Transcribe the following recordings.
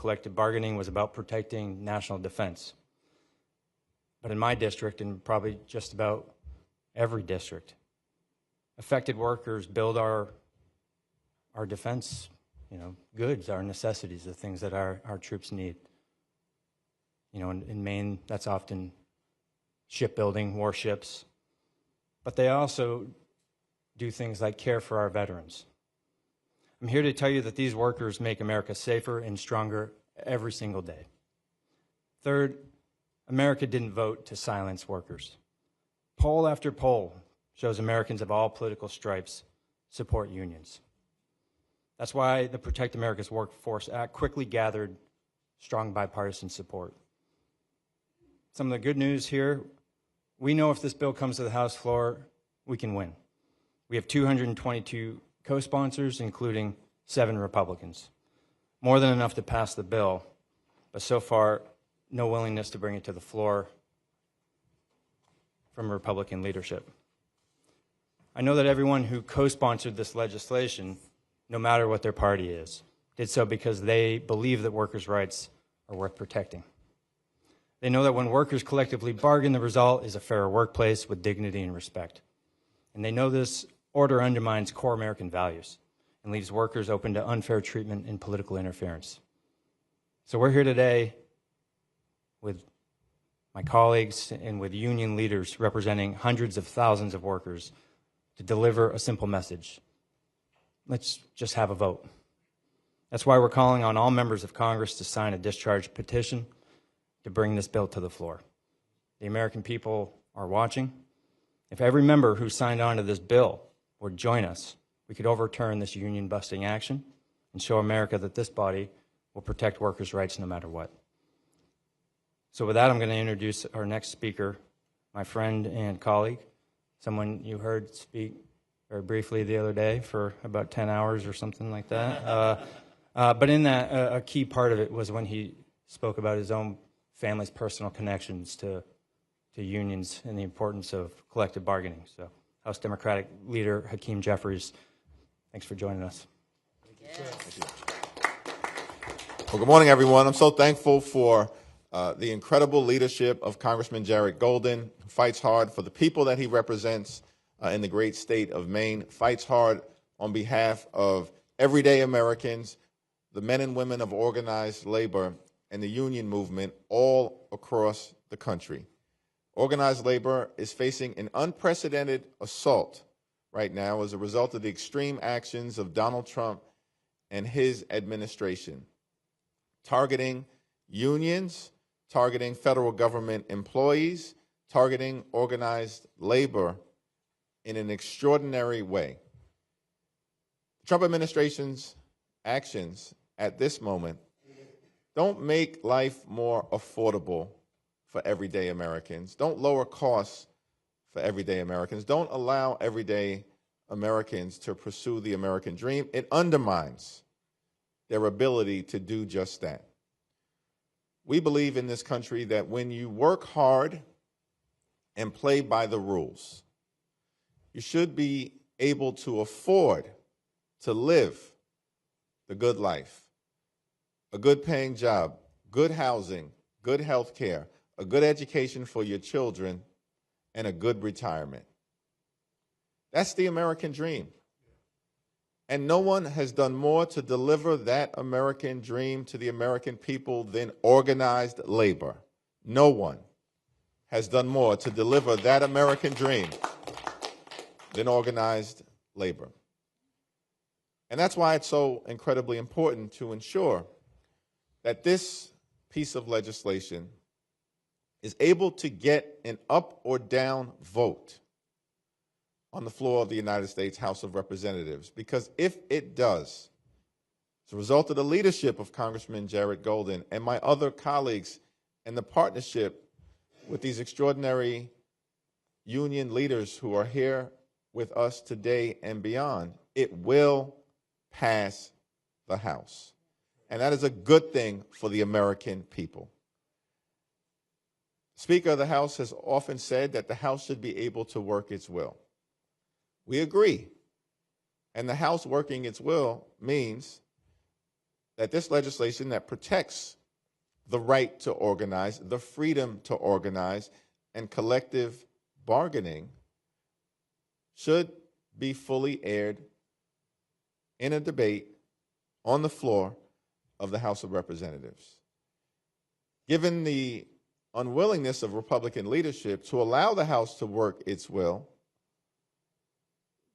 collective bargaining was about protecting national defense. But in my district, and probably just about every district, affected workers build our defense, goods, our necessities, the things that our troops need. In Maine, that's often shipbuilding, warships. But they also do things like care for our veterans. I'm here to tell you that these workers make America safer and stronger every single day. Third, America didn't vote to silence workers. Poll after poll shows Americans of all political stripes support unions. That's why the Protect America's Workforce Act quickly gathered strong bipartisan support. Some of the good news here, we know if this bill comes to the House floor, we can win. We have 222 co-sponsors, including 7 Republicans. More than enough to pass the bill, but so far, no willingness to bring it to the floor from Republican leadership. I know that everyone who co-sponsored this legislation, no matter what their party is, did so because they believe that workers' rights are worth protecting. They know that when workers collectively bargain, the result is a fairer workplace with dignity and respect. And they know this order undermines core American values and leaves workers open to unfair treatment and political interference. So we're here today with my colleagues and with union leaders representing hundreds of thousands of workers to deliver a simple message. Let's just have a vote. That's why we're calling on all members of Congress to sign a discharge petition to bring this bill to the floor. The American people are watching. If every member who signed on to this bill would join us, we could overturn this union-busting action and show America that this body will protect workers' rights no matter what. So with that, I'm going to introduce our next speaker, my friend and colleague, someone you heard speak very briefly the other day for about 10 hours or something like that. But in that, a key part of it was when he spoke about his own family's personal connections to unions and the importance of collective bargaining. So House Democratic Leader Hakeem Jeffries, thanks for joining us. Thank you. Well, good morning, everyone. I'm so thankful for the incredible leadership of Congressman Jared Golden, who fights hard for the people that he represents in the great state of Maine, fights hard on behalf of everyday Americans, the men and women of organized labor, and the union movement all across the country. Organized labor is facing an unprecedented assault right now as a result of the extreme actions of Donald Trump and his administration, targeting unions, targeting federal government employees, targeting organized labor in an extraordinary way. The Trump administration's actions at this moment don't make life more affordable for everyday Americans. Don't lower costs for everyday Americans. Don't allow everyday Americans to pursue the American dream. It undermines their ability to do just that. We believe in this country that when you work hard and play by the rules, you should be able to afford to live the good life, a good paying job, good housing, good health care, a good education for your children, and a good retirement. That's the American dream. And no one has done more to deliver that American dream to the American people than organized labor. No one has done more to deliver that American dream than organized labor. And that's why it's so incredibly important to ensure that this piece of legislation is able to get an up or down vote on the floor of the United States House of Representatives. Because if it does, as a result of the leadership of Congressman Jared Golden and my other colleagues and the partnership with these extraordinary union leaders who are here with us today and beyond, it will pass the House. And that is a good thing for the American people. Speaker of the House has often said that the House should be able to work its will. We agree. And the House working its will means that this legislation that protects the right to organize, the freedom to organize, and collective bargaining should be fully aired in a debate on the floor of the House of Representatives. Given the unwillingness of Republican leadership to allow the House to work its will,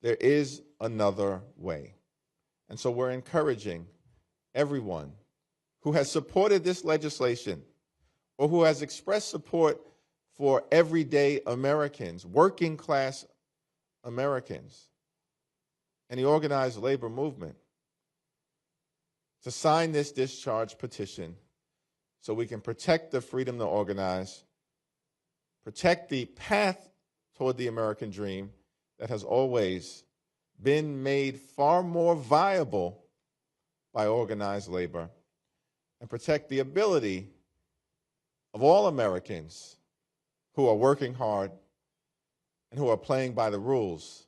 there is another way. And so we're encouraging everyone who has supported this legislation or who has expressed support for everyday Americans, working class Americans, and the organized labor movement to sign this discharge petition so we can protect the freedom to organize, protect the path toward the American dream that has always been made far more viable by organized labor, and protect the ability of all Americans who are working hard and who are playing by the rules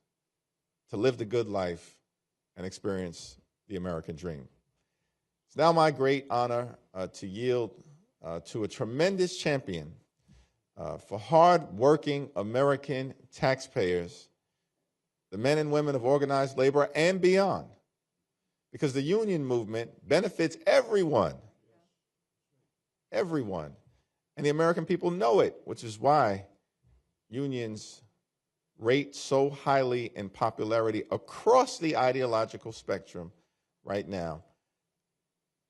to live the good life and experience the American dream. It's now my great honor to yield to a tremendous champion for hard-working American taxpayers, the men and women of organized labor and beyond, because the union movement benefits everyone, everyone, and the American people know it, which is why unions rate so highly in popularity across the ideological spectrum right now.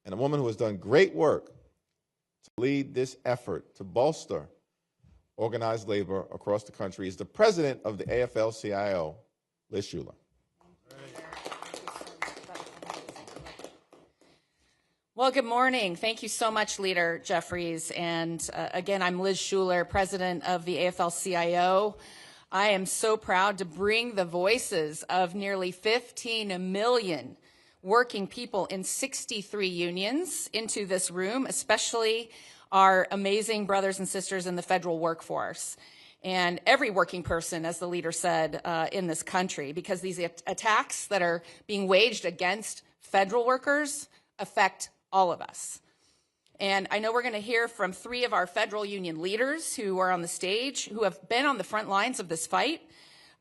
And a woman who has done great work to lead this effort to bolster organized labor across the country is the president of the AFL-CIO, Liz Shuler. Well, good morning. Thank you so much, Leader Jeffries. And again, I'm Liz Shuler, president of the AFL-CIO. I am so proud to bring the voices of nearly 15 million working people in 63 unions into this room, especially our amazing brothers and sisters in the federal workforce. And every working person, as the leader said, in this country, because these attacks that are being waged against federal workers affect all of us. And I know we're going to hear from 3 of our federal union leaders who are on the stage, who have been on the front lines of this fight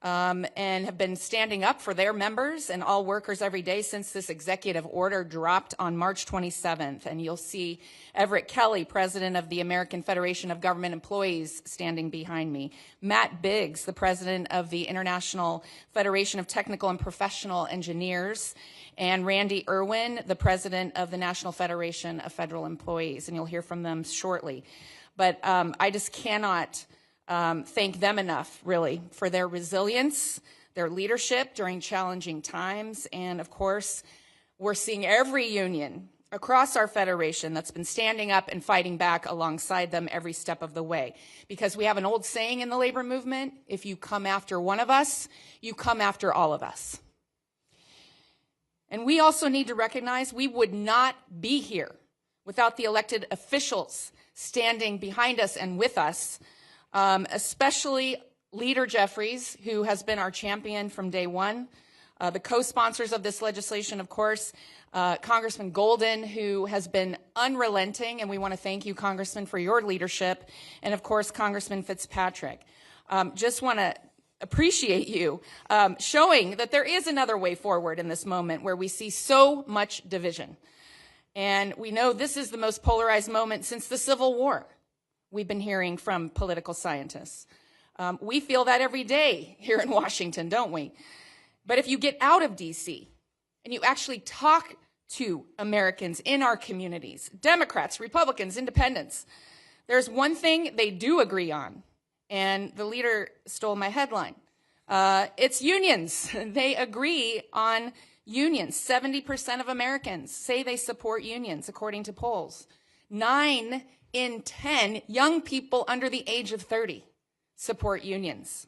and have been standing up for their members and all workers every day since this executive order dropped on March 27th. And you'll see Everett Kelly, president of the American Federation of Government Employees, standing behind me. Matt Biggs, the president of the International Federation of Technical and Professional Engineers, and Randy Irwin, the president of the National Federation of Federal Employees, and you'll hear from them shortly. But I just cannot thank them enough, really, for their resilience, their leadership during challenging times, and of course, we're seeing every union across our federation that's been standing up and fighting back alongside them every step of the way. Because we have an old saying in the labor movement, if you come after one of us, you come after all of us. And we also need to recognize we would not be here without the elected officials standing behind us and with us, especially Leader Jeffries, who has been our champion from day one. The co-sponsors of this legislation, of course, Congressman Golden, who has been unrelenting, and we want to thank you, Congressman, for your leadership, and of course, Congressman Fitzpatrick. Just want to appreciate you showing that there is another way forward in this moment where we see so much division. And we know this is the most polarized moment since the Civil War. We've been hearing from political scientists. We feel that every day here in Washington, don't we? But if you get out of DC and you actually talk to Americans in our communities, Democrats, Republicans, independents, there's one thing they do agree on. And the leader stole my headline. It's unions. They agree on unions. 70% of Americans say they support unions, according to polls. 9 in 10 young people under the age of 30 support unions.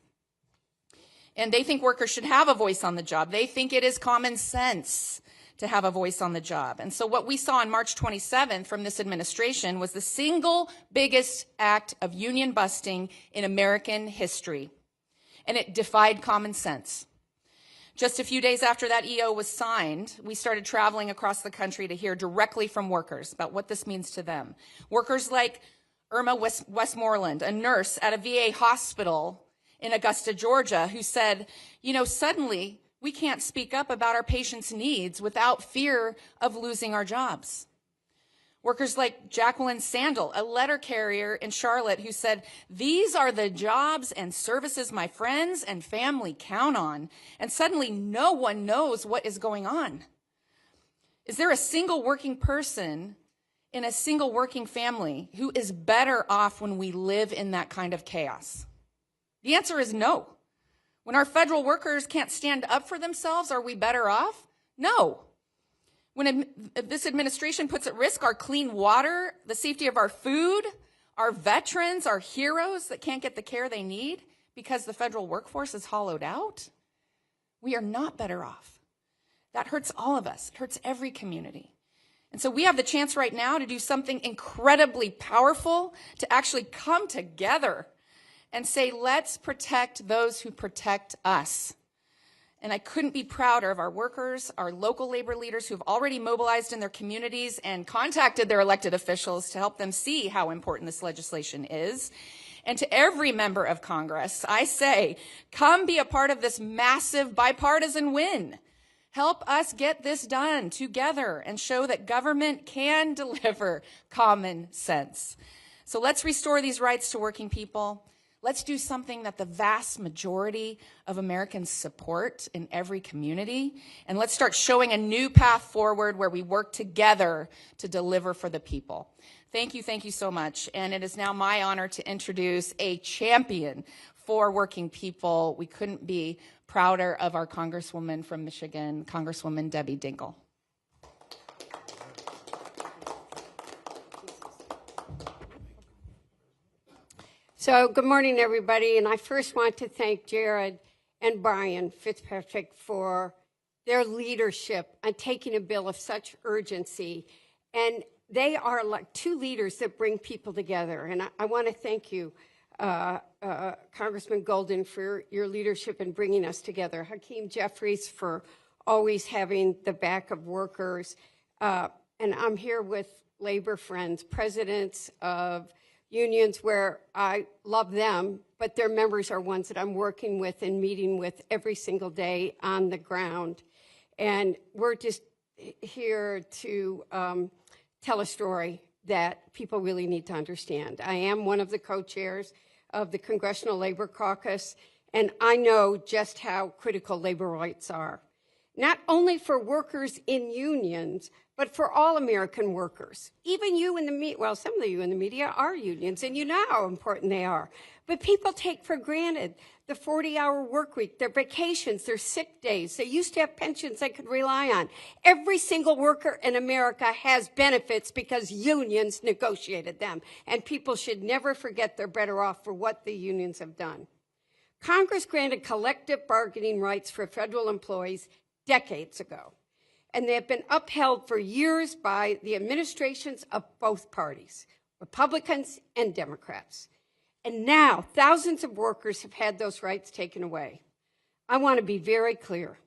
And they think workers should have a voice on the job. They think it is common sense to have a voice on the job. And so what we saw on March 27th from this administration was the single biggest act of union busting in American history. And it defied common sense. Just a few days after that EO was signed, we started traveling across the country to hear directly from workers about what this means to them. Workers like Irma Westmoreland, a nurse at a VA hospital in Augusta, Georgia, who said, you know, suddenly we can't speak up about our patients' needs without fear of losing our jobs. Workers like Jacqueline Sandel, a letter carrier in Charlotte, who said, these are the jobs and services my friends and family count on, and suddenly no one knows what is going on. Is there a single working person in a single working family who is better off when we live in that kind of chaos? The answer is no. When our federal workers can't stand up for themselves, are we better off? No. When this administration puts at risk our clean water, the safety of our food, our veterans, our heroes that can't get the care they need because the federal workforce is hollowed out, we are not better off. That hurts all of us. It hurts every community. And so we have the chance right now to do something incredibly powerful, to actually come together and say, let's protect those who protect us. And I couldn't be prouder of our workers, our local labor leaders who've already mobilized in their communities and contacted their elected officials to help them see how important this legislation is. And to every member of Congress, I say, come be a part of this massive bipartisan win. Help us get this done together and show that government can deliver common sense. So let's restore these rights to working people. Let's do something that the vast majority of Americans support in every community. And let's start showing a new path forward where we work together to deliver for the people. Thank you so much. And it is now my honor to introduce a champion for working people. We couldn't be prouder of our Congresswoman from Michigan, Congresswoman Debbie Dingell. So good morning, everybody. And I first want to thank Jared and Brian Fitzpatrick for their leadership on taking a bill of such urgency. And they are like two leaders that bring people together. And I want to thank you, Congressman Golden, for your leadership in bringing us together. Hakeem, Jeffries, for always having the back of workers. And I'm here with labor friends, presidents of unions where I love them, but their members are ones that I'm working with and meeting with every single day on the ground. And we're just here to tell a story that people really need to understand. I am one of the co-chairs of the Congressional Labor Caucus, and I know just how critical labor rights are, not only for workers in unions, but for all American workers. Even you in the media, well, some of you in the media are unions, and you know how important they are. But people take for granted the 40-hour work week, their vacations, their sick days. They used to have pensions they could rely on. Every single worker in America has benefits because unions negotiated them, and people should never forget they're better off for what the unions have done. Congress granted collective bargaining rights for federal employees decades ago, and they have been upheld for years by the administrations of both parties, Republicans and Democrats. And now thousands of workers have had those rights taken away. I want to be very clear.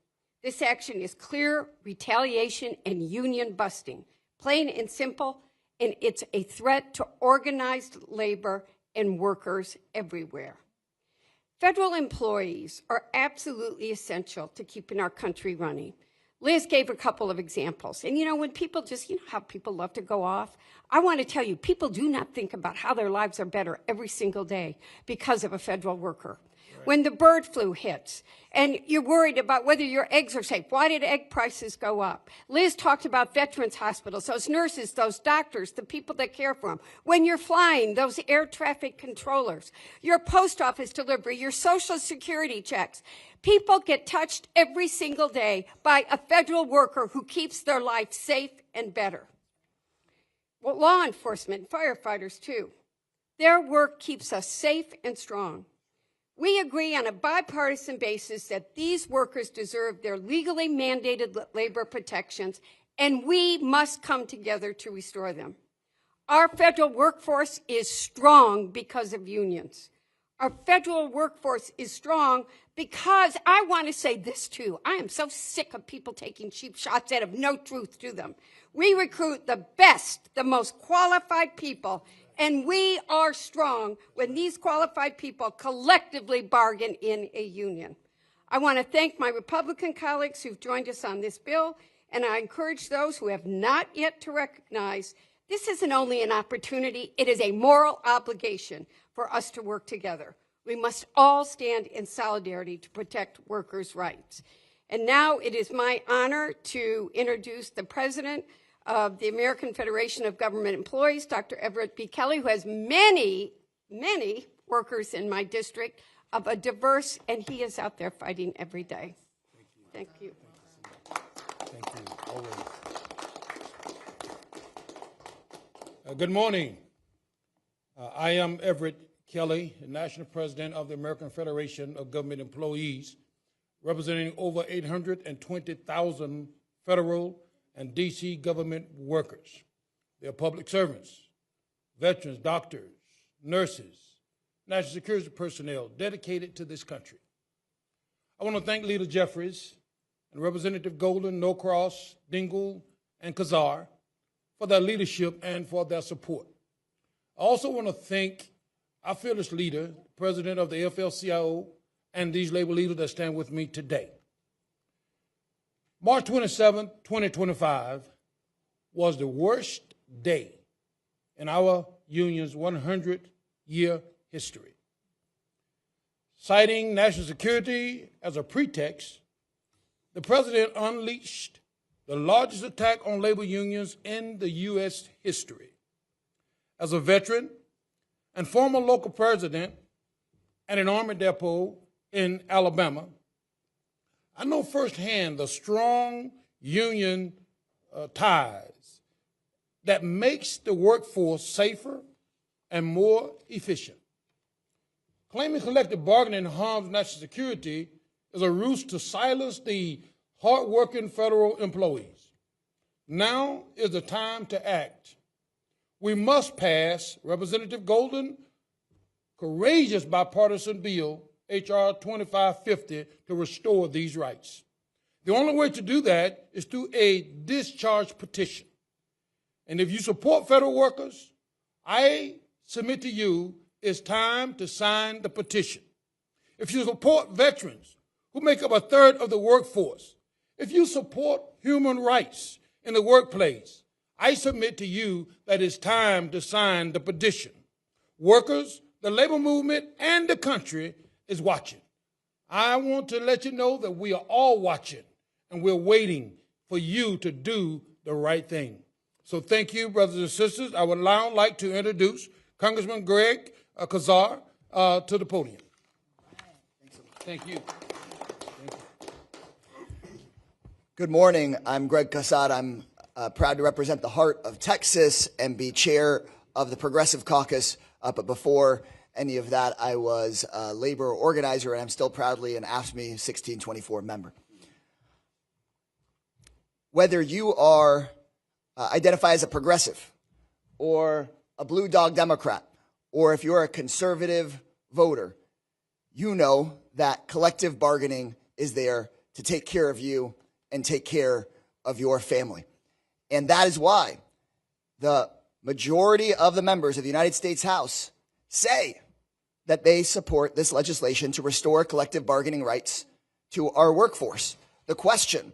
This action is clear retaliation and union busting, plain and simple, and it's a threat to organized labor and workers everywhere. Federal employees are absolutely essential to keeping our country running. Liz gave a couple of examples. And, you know, when people just, you know how people love to go off? I want to tell you, people do not think about how their lives are better every single day because of a federal worker. Right. When the bird flu hits and you're worried about whether your eggs are safe, why did egg prices go up? Liz talked about veterans hospitals, those nurses, those doctors, the people that care for them. When you're flying, those air traffic controllers, your post office delivery, your Social Security checks. People get touched every single day by a federal worker who keeps their life safe and better. Well, law enforcement, firefighters too. Their work keeps us safe and strong. We agree on a bipartisan basis that these workers deserve their legally mandated labor protections, and we must come together to restore them. Our federal workforce is strong because of unions. Our federal workforce is strong because I want to say this too. I am so sick of people taking cheap shots that have no truth to them. We recruit the best, the most qualified people, and we are strong when these qualified people collectively bargain in a union. I want to thank my Republican colleagues who've joined us on this bill, and I encourage those who have not yet to recognize this isn't only an opportunity, it is a moral obligation for us to work together. We must all stand in solidarity to protect workers' rights. And now it is my honor to introduce the president of the American Federation of Government Employees, Dr. Everett B. Kelly, who has many, many workers in my district of a diverse, and he is out there fighting every day. Thank you. Thank you. Always. Good morning. I am Everett Kelly, the National President of the American Federation of Government Employees, representing over 820,000 federal and D.C. government workers. They are public servants, veterans, doctors, nurses, national security personnel dedicated to this country. I want to thank Leader Jeffries and Representative Golden, Norcross, Dingell, and Kazar for their leadership and for their support. I also want to thank our fearless leader, President of the AFL-CIO, and these labor leaders that stand with me today. March 27, 2025 was the worst day in our union's 100-year history. Citing national security as a pretext, the president unleashed the largest attack on labor unions in the U.S. history. As a veteran and former local president at an Army depot in Alabama, I know firsthand the strong union ties that makes the workforce safer and more efficient. Claiming collective bargaining harms national security is a ruse to silence the hardworking federal employees. Now is the time to act. We must pass Representative Golden's courageous bipartisan bill, H.R. 2550, to restore these rights. The only way to do that is through a discharge petition. And if you support federal workers, I submit to you it's time to sign the petition. If you support veterans, who make up a third of the workforce, if you support human rights in the workplace, I submit to you that it's time to sign the petition. Workers, the labor movement, and the country is watching. I want to let you know that we are all watching, and we're waiting for you to do the right thing. So thank you, brothers and sisters. I would now like to introduce Congressman Greg Kazar to the podium. Thank you. Good morning. I'm Greg Kazar. I'm proud to represent the heart of Texas and be chair of the Progressive Caucus. But before any of that, I was a labor organizer, and I'm still proudly an AFSCME 1624 member. Whether you are identify as a progressive or a blue dog Democrat, or if you're a conservative voter, you know that collective bargaining is there to take care of you and take care of your family. And that is why the majority of the members of the United States House say that they support this legislation to restore collective bargaining rights to our workforce. The question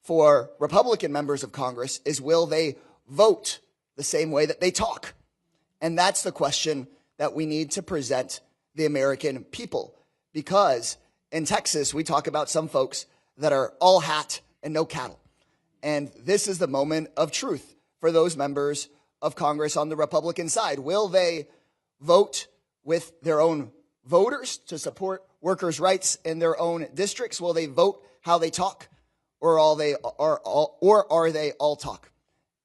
for Republican members of Congress is, will they vote the same way that they talk? And that's the question that we need to present the American people. Because in Texas, we talk about some folks that are all hat and no cattle. And this is the moment of truth for those members of Congress on the Republican side. Will they vote with their own voters to support workers' rights in their own districts? Will they vote how they talk, or are they all talk?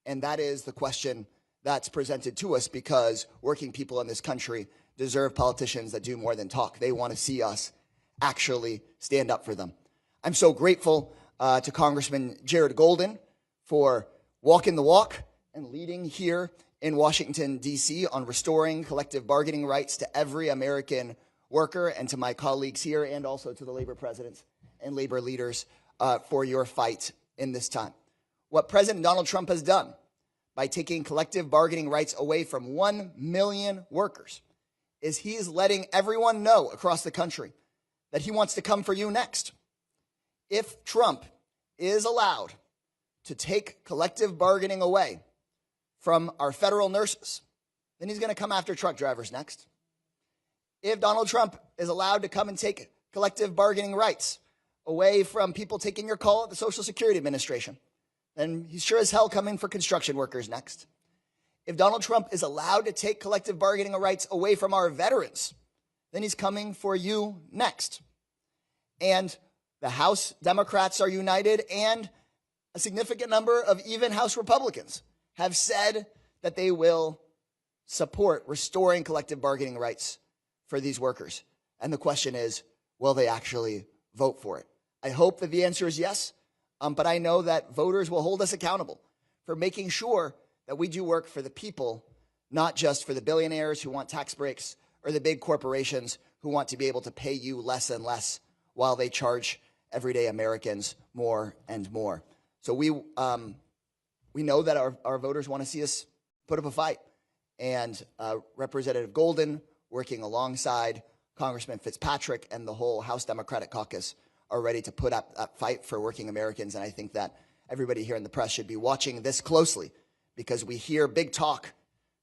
And that is the question that's presented to us, because working people in this country deserve politicians that do more than talk. They want to see us actually stand up for them. I'm so grateful to Congressman Jared Golden for walking the walk and leading here in Washington, D.C. on restoring collective bargaining rights to every American worker, and to my colleagues here, and also to the labor presidents and labor leaders for your fight in this time. What President Donald Trump has done by taking collective bargaining rights away from 1 million workers is he's letting everyone know across the country that he wants to come for you next. If Trump is allowed to take collective bargaining away from our federal nurses, then he's going to come after truck drivers next. If Donald Trump is allowed to come and take collective bargaining rights away from people taking your call at the Social Security Administration, then he's sure as hell coming for construction workers next. If Donald Trump is allowed to take collective bargaining rights away from our veterans, then he's coming for you next. And the House Democrats are united, and a significant number of even House Republicans have said that they will support restoring collective bargaining rights for these workers. And the question is, will they actually vote for it? I hope that the answer is yes, but I know that voters will hold us accountable for making sure that we do work for the people, not just for the billionaires who want tax breaks or the big corporations who want to be able to pay you less and less while they charge everyday Americans more and more. So we know that our voters want to see us put up a fight. And Representative Golden, working alongside Congressman Fitzpatrick and the whole House Democratic Caucus, are ready to put up that fight for working Americans. And I think that everybody here in the press should be watching this closely, because we hear big talk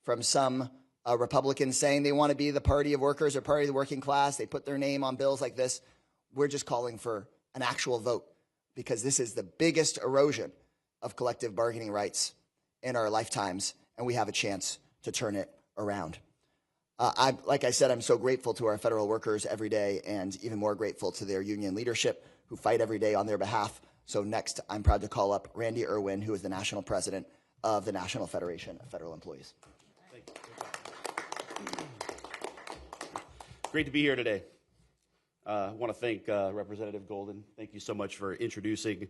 from some Republicans saying they want to be the party of workers or party of the working class. They put their name on bills like this. We're just calling for an actual vote, because this is the biggest erosion of collective bargaining rights in our lifetimes, and we have a chance to turn it around. Like I said, I'm so grateful to our federal workers every day, and even more grateful to their union leadership who fight every day on their behalf. So next, I'm proud to call up Randy Irwin, who is the national president of the National Federation of Federal Employees. Great to be here today. I want to thank Representative Golden. Thank you so much for introducing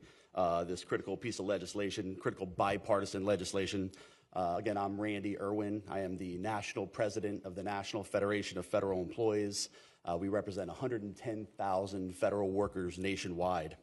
this critical piece of legislation, critical bipartisan legislation. Again, I'm Randy Irwin. I am the national president of the National Federation of Federal Employees. We represent 110,000 federal workers nationwide.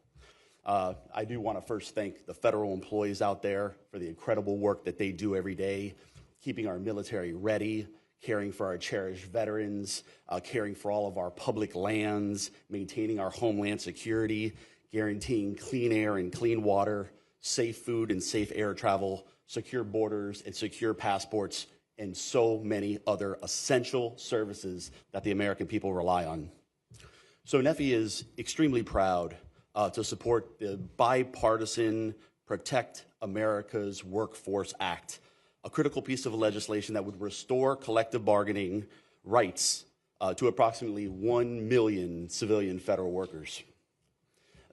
I do want to first thank the federal employees out there for the incredible work that they do every day, keeping our military ready, caring for our cherished veterans, caring for all of our public lands, maintaining our homeland security, guaranteeing clean air and clean water, safe food and safe air travel, secure borders and secure passports, and so many other essential services that the American people rely on. So NEFI is extremely proud to support the bipartisan Protect America's Workforce Act, a critical piece of legislation that would restore collective bargaining rights to approximately 1 million civilian federal workers.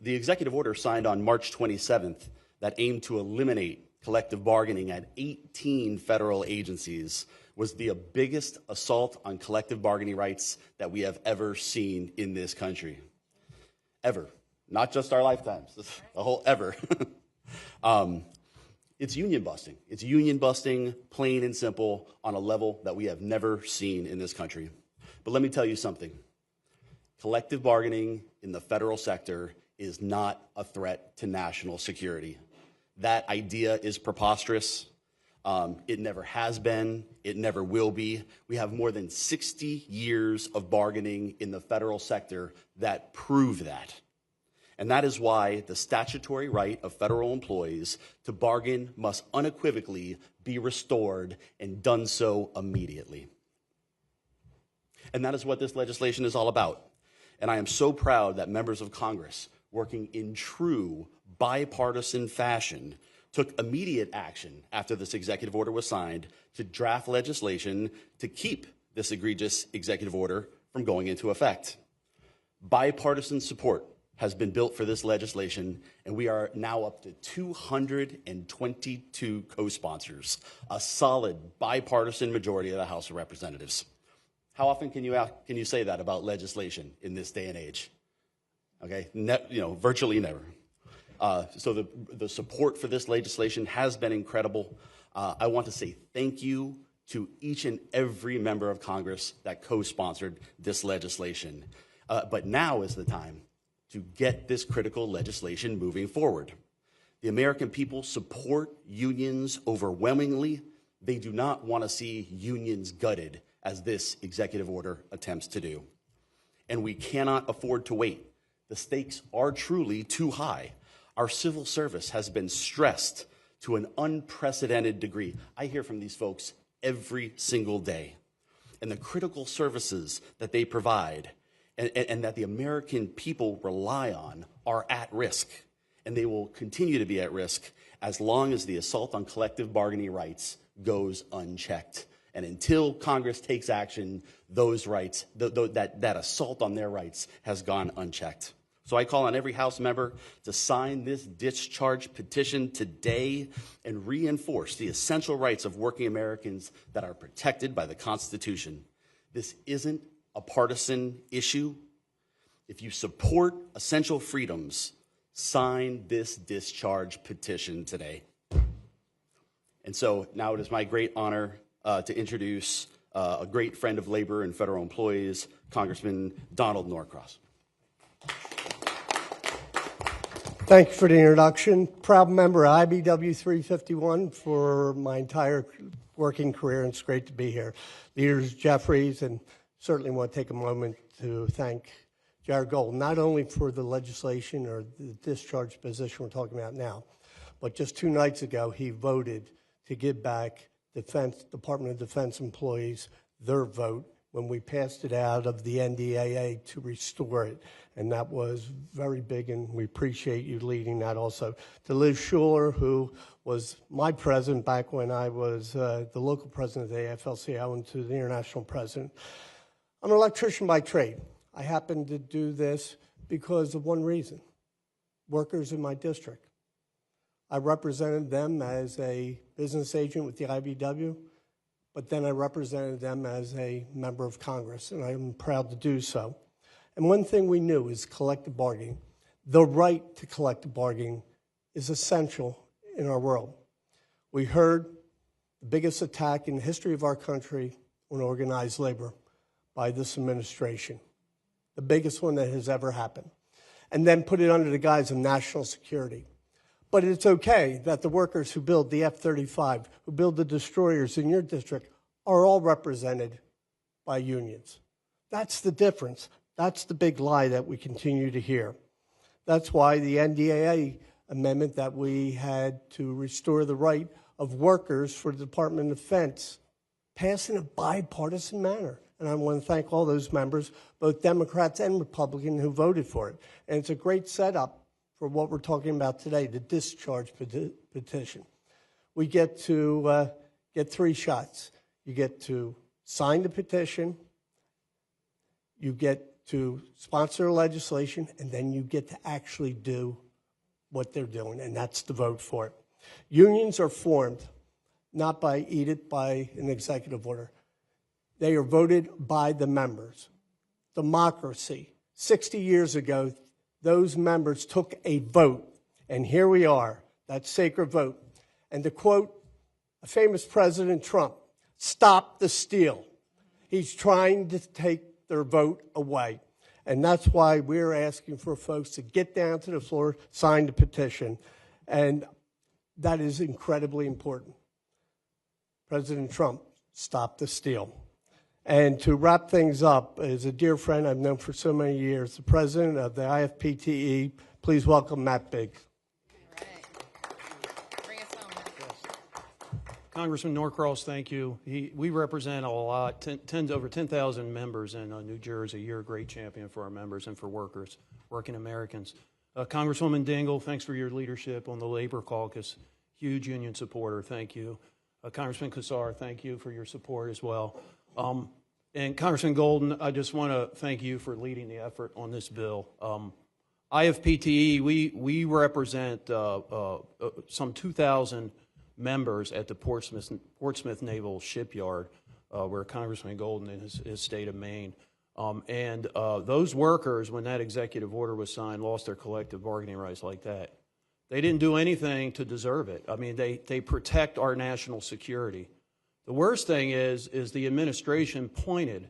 The executive order signed on March 27th that aimed to eliminate collective bargaining at 18 federal agencies was the biggest assault on collective bargaining rights that we have ever seen in this country. Ever. Not just our lifetimes, the whole ever. It's union busting. It's union busting, plain and simple, on a level that we have never seen in this country. But let me tell you something. Collective bargaining in the federal sector is not a threat to national security. That idea is preposterous. It never has been. It never will be. We have more than 60 years of bargaining in the federal sector that prove that. And that is why the statutory right of federal employees to bargain must unequivocally be restored, and done so immediately. And that is what this legislation is all about. And I am so proud that members of Congress, working in true bipartisan fashion, took immediate action after this executive order was signed to draft legislation to keep this egregious executive order from going into effect. Bipartisan support has been built for this legislation, and we are now up to 222 co-sponsors, a solid bipartisan majority of the House of Representatives. How often can you say that about legislation in this day and age? Okay, virtually never. So the support for this legislation has been incredible. I want to say thank you to each and every member of Congress that co-sponsored this legislation. But now is the time to get this critical legislation moving forward. The American people support unions overwhelmingly. They do not want to see unions gutted, as this executive order attempts to do. And we cannot afford to wait. The stakes are truly too high. Our civil service has been stressed to an unprecedented degree. I hear from these folks every single day. And the critical services that they provide and that the American people rely on are at risk. And they will continue to be at risk as long as the assault on collective bargaining rights goes unchecked. And until Congress takes action, those rights, that assault on their rights has gone unchecked. So I call on every House member to sign this discharge petition today and reinforce the essential rights of working Americans that are protected by the Constitution. This isn't a partisan issue. If you support essential freedoms, sign this discharge petition today. And so now it is my great honor to introduce a great friend of labor and federal employees, Congressman Donald Norcross. Thank you for the introduction. Proud member of IBW 351 for my entire working career, and it's great to be here. Leaders Jeffries, and certainly want to take a moment to thank Jared Golden, not only for the legislation or the discharge position we're talking about now, but just 2 nights ago he voted to give back Department of Defense employees their vote when we passed it out of the NDAA to restore it. And that was very big, and we appreciate you leading that also. To Liz Schuler, who was my president back when I was the local president of the AFL-CIO, and to the international president. I'm an electrician by trade. I happen to do this because of one reason: workers in my district. I represented them as a business agent with the IBW, but then I represented them as a member of Congress, and I'm proud to do so. And one thing we knew is collective bargaining. The right to collective bargaining is essential in our world. We heard the biggest attack in the history of our country on organized labor by this administration, the biggest one that has ever happened, and then put it under the guise of national security. But it's okay that the workers who build the F-35, who build the destroyers in your district, are all represented by unions. That's the difference. That's the big lie that we continue to hear. That's why the NDAA amendment that we had to restore the right of workers for the Department of Defense passed in a bipartisan manner. And I want to thank all those members, both Democrats and Republicans, who voted for it. And it's a great setup for what we're talking about today, the discharge petition. We get to get 3 shots. You get to sign the petition, you get to sponsor legislation, and then you get to actually do what they're doing, and that's to vote for it. Unions are formed not by edict, by an executive order. They are voted by the members. Democracy. 60 years ago, those members took a vote, and here we are, that sacred vote. And to quote a famous President Trump, "Stop the steal." He's trying to take their vote away. And that's why we're asking for folks to get down to the floor, sign the petition. And that is incredibly important. President Trump, stop the steal. And to wrap things up, is a dear friend I've known for so many years, the president of the IFPTE. Please welcome Matt Biggs. All right. Bring us home, Matt. Congressman Norcross, thank you. We represent a lot, over 10,000 members in New Jersey. You're a great champion for our members and for workers, working Americans. Congresswoman Dingell, thanks for your leadership on the Labor Caucus. Huge union supporter, thank you. Congressman Kassar, thank you for your support as well. And Congressman Golden, I just want to thank you for leading the effort on this bill. IFPTE, we represent some 2,000 members at the Portsmouth Naval Shipyard, where Congressman Golden is his state of Maine. And those workers, when that executive order was signed, lost their collective bargaining rights like that. They didn't do anything to deserve it. I mean, they protect our national security. The worst thing is the administration pointed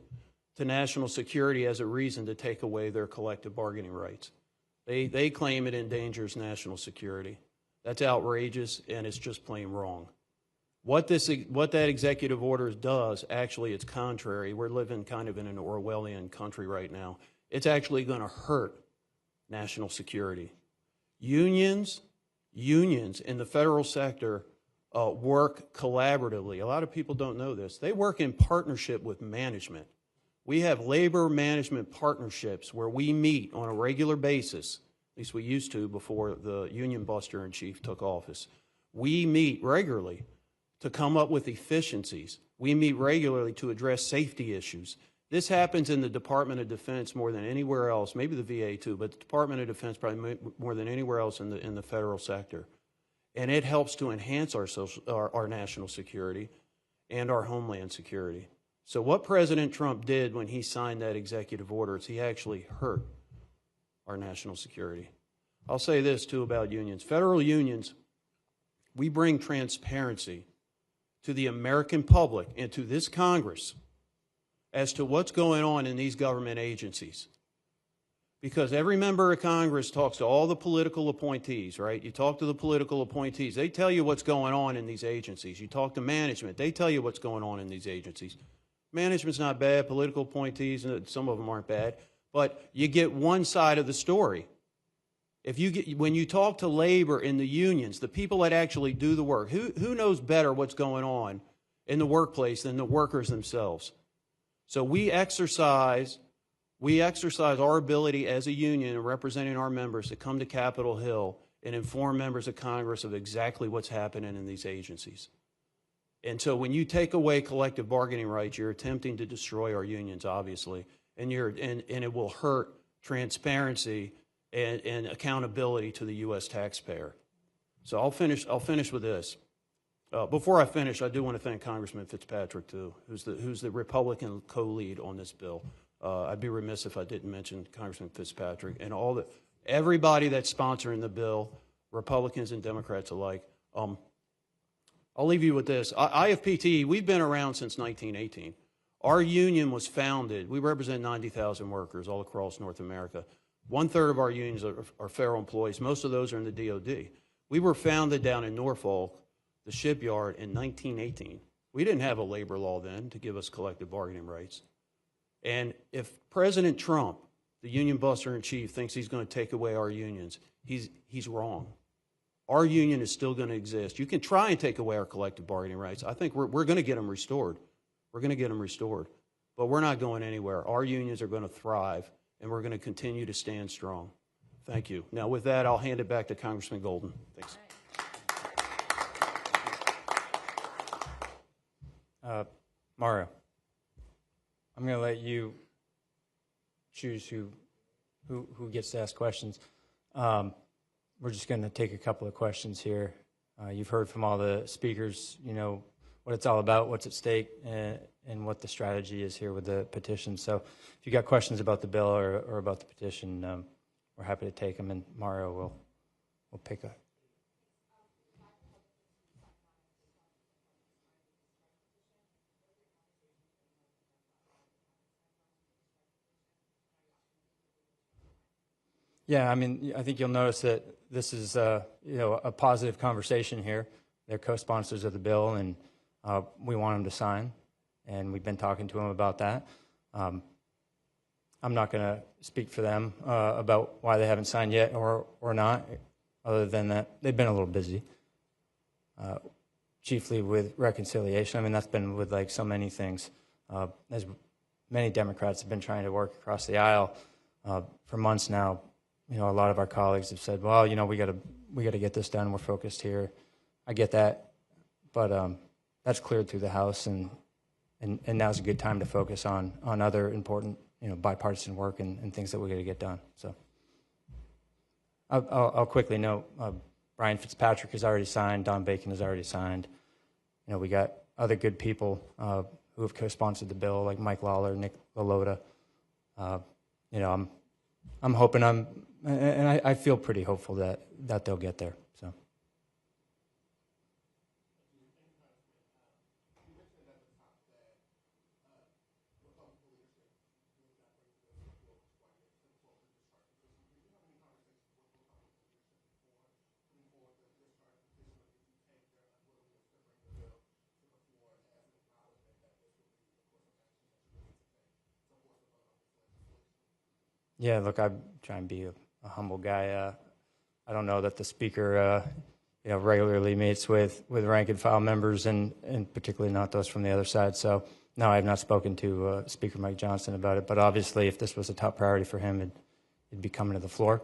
to national security as a reason to take away their collective bargaining rights. They claim it endangers national security. That's outrageous, and it's just plain wrong. What that executive order does, actually, it's contrary. We're living kind of in an Orwellian country right now. It's actually going to hurt national security. Unions in the federal sector work collaboratively. A lot of people don't know this. They work in partnership with management. We have labor management partnerships where we meet on a regular basis, at least we used to before the union buster in chief took office. We meet regularly to come up with efficiencies. We meet regularly to address safety issues. This happens in the Department of Defense more than anywhere else, maybe the VA too, but the Department of Defense probably more than anywhere else in the federal sector. And it helps to enhance our national security and our homeland security. So what President Trump did when he signed that executive order is he actually hurt our national security. I'll say this too about unions. Federal unions, we bring transparency to the American public and to this Congress as to what's going on in these government agencies. Because every member of Congress talks to all the political appointees, right? You talk to the political appointees. They tell you what's going on in these agencies. You talk to management. They tell you what's going on in these agencies. Management's not bad. Political appointees, some of them aren't bad. But you get one side of the story. When you talk to labor in the unions, the people that actually do the work, who knows better what's going on in the workplace than the workers themselves? So we exercise our ability as a union and representing our members to come to Capitol Hill and inform members of Congress of exactly what's happening in these agencies. And so when you take away collective bargaining rights, you're attempting to destroy our unions, obviously, and it will hurt transparency and accountability to the U.S. taxpayer. So I'll finish with this. Before I finish, I do want to thank Congressman Fitzpatrick, too, who's the Republican co-lead on this bill. I'd be remiss if I didn't mention Congressman Fitzpatrick and everybody that's sponsoring the bill, Republicans and Democrats alike. I'll leave you with this. IFPT, we've been around since 1918. Our union was founded. We represent 90,000 workers all across North America. 1/3 of our unions are federal employees. Most of those are in the DOD. We were founded down in Norfolk, the shipyard, in 1918. We didn't have a labor law then to give us collective bargaining rights. And if President Trump, the union buster in chief, thinks he's going to take away our unions, he's wrong. Our union is still going to exist. You can try and take away our collective bargaining rights. I think we're going to get them restored. We're going to get them restored. But we're not going anywhere. Our unions are going to thrive, and we're going to continue to stand strong. Thank you. Now, with that, I'll hand it back to Congressman Golden. Thanks. Mario, I'm going to let you choose who gets to ask questions. We're just going to take a couple of questions here. You've heard from all the speakers, what it's all about, what's at stake, and what the strategy is here with the petition. So if you got questions about the bill or about the petition, we're happy to take them, and Mario will pick up. Yeah, I think you'll notice that this is a positive conversation here. They're co-sponsors of the bill, and we want them to sign, and we've been talking to them about that. I'm not going to speak for them about why they haven't signed yet or not, other than that they've been a little busy, chiefly with reconciliation. That's been with like so many things. As many Democrats have been trying to work across the aisle for months now. A lot of our colleagues have said, well, we got to get this done. We're focused here. I get that, but that's cleared through the House, and now's a good time to focus on other important, bipartisan work and things that we got to get done. So I'll quickly note, Brian Fitzpatrick has already signed. Don Bacon has already signed. We got other good people who have co-sponsored the bill, like Mike Lawler, Nick LaLota. I'm hoping and I feel pretty hopeful that they'll get there. So. Yeah, look, I try and be a humble guy. I don't know that the speaker, regularly meets with rank and file members, and particularly not those from the other side. So, no, I have not spoken to Speaker Mike Johnson about it. But obviously, if this was a top priority for him, it'd be coming to the floor.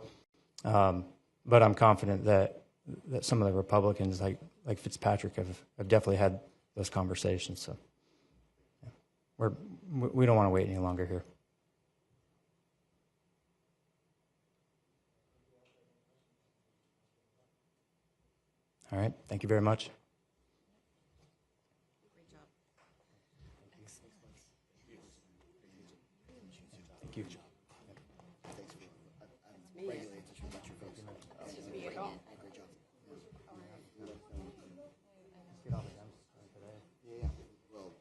But I'm confident that some of the Republicans, like Fitzpatrick, have definitely had those conversations. So, yeah. We don't want to wait any longer here. All right. Thank you very much. Thank you.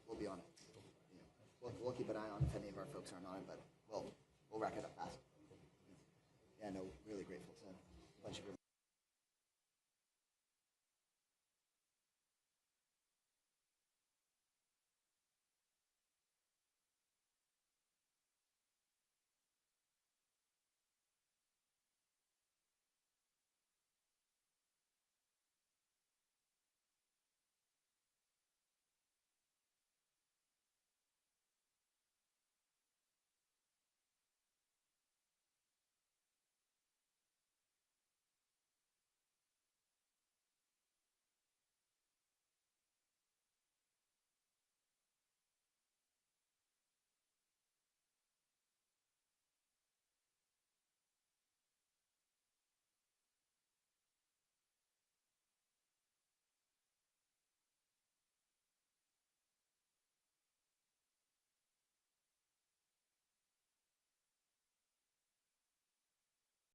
We'll be on it. We'll keep an eye on if any of our folks aren't on it, but we'll rack it up fast. Yeah, no, really grateful. It's a bunch of good